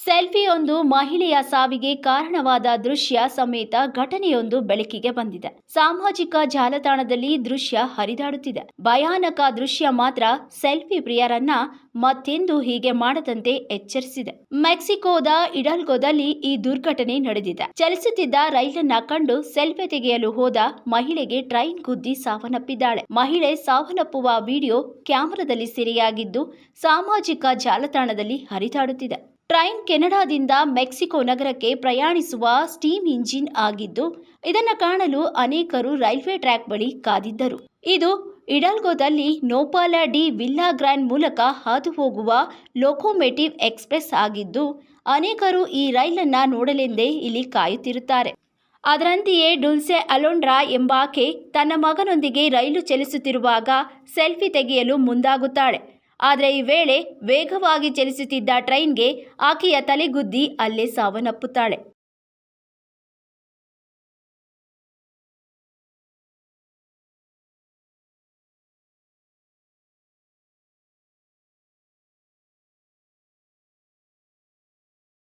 ಸೆಲ್ಫಿಯೊಂದು ಮಹಿಳೆಯ ಸಾವಿಗೆ ಕಾರಣವಾದ ದೃಶ್ಯ ಸಮೇತ ಘಟನೆಯೊಂದು ಬೆಳಕಿಗೆ ಬಂದಿದೆ. ಸಾಮಾಜಿಕ ಜಾಲತಾಣದಲ್ಲಿ ದೃಶ್ಯ ಹರಿದಾಡುತ್ತಿದೆ. ಭಯಾನಕ ದೃಶ್ಯ ಮಾತ್ರ ಸೆಲ್ಫಿ ಪ್ರಿಯರನ್ನ ಮತ್ತೆಂದು ಹೀಗೆ ಮಾಡದಂತೆ ಎಚ್ಚರಿಸಿದೆ. ಮೆಕ್ಸಿಕೋದ ಇಡಲ್ಗೊದಲ್ಲಿ ಈ ದುರ್ಘಟನೆ ನಡೆದಿದೆ. ಚಲಿಸುತ್ತಿದ್ದ ರೈಲನ್ನ ಕಂಡು ಸೆಲ್ಫಿ ತೆಗೆಯಲು ಹೋದ ಮಹಿಳೆಗೆ ಟ್ರೈನ್ ಗುದ್ದಿ ಸಾವನ್ನಪ್ಪಿದ್ದಾಳೆ. ಮಹಿಳೆ ಸಾವನ್ನಪ್ಪುವ ವಿಡಿಯೋ ಕ್ಯಾಮೆರಾದಲ್ಲಿ ಸೆರೆಯಾಗಿದ್ದು ಸಾಮಾಜಿಕ ಜಾಲತಾಣದಲ್ಲಿ ಹರಿದಾಡುತ್ತಿದೆ. ಟ್ರೈನ್ ಕೆನಡಾದಿಂದ ಮೆಕ್ಸಿಕೋ ನಗರಕ್ಕೆ ಪ್ರಯಾಣಿಸುವ ಸ್ಟೀಮ್ ಇಂಜಿನ್ ಆಗಿದ್ದು, ಇದನ್ನು ಕಾಣಲು ಅನೇಕರು ರೈಲ್ವೆ ಟ್ರ್ಯಾಕ್ ಬಳಿ ಕಾದಿದ್ದರು. ಇದು ಇಡಲ್ಗೊದಲ್ಲಿ ನೋಪಾಲ ಡಿ ವಿಲ್ಲಾ ಗ್ರ್ಯಾಂಡ್ ಮೂಲಕ ಹಾದು ಹೋಗುವ ಲೊಕೊಮೋಟಿವ್ ಎಕ್ಸ್‌ಪ್ರೆಸ್ ಆಗಿದ್ದು, ಅನೇಕರು ಈ ರೈಲನ್ನ ನೋಡಲೆಂದೇ ಇಲ್ಲಿ ಕಾಯುತ್ತಿರುತ್ತಾರೆ. ಅದರಂತೆಯೇ ಡುಲ್ಸೆ ಅಲೊಂಡ್ರಾ ಎಂಬಾಕೆ ತನ್ನ ಮಗನೊಂದಿಗೆ ರೈಲು ಚಲಿಸುತ್ತಿರುವಾಗ ಸೆಲ್ಫಿ ತೆಗೆಯಲು ಮುಂದಾಗುತ್ತಾಳೆ. ಆದರೆ ಈ ವೇಳೆ ವೇಗವಾಗಿ ಚಲಿಸುತ್ತಿದ್ದ ಟ್ರೈನ್ಗೆ ಆಕೆಯ ತಲೆಗುದ್ದಿ ಅಲ್ಲೇ ಸಾವನ್ನಪ್ಪುತ್ತಾಳೆ.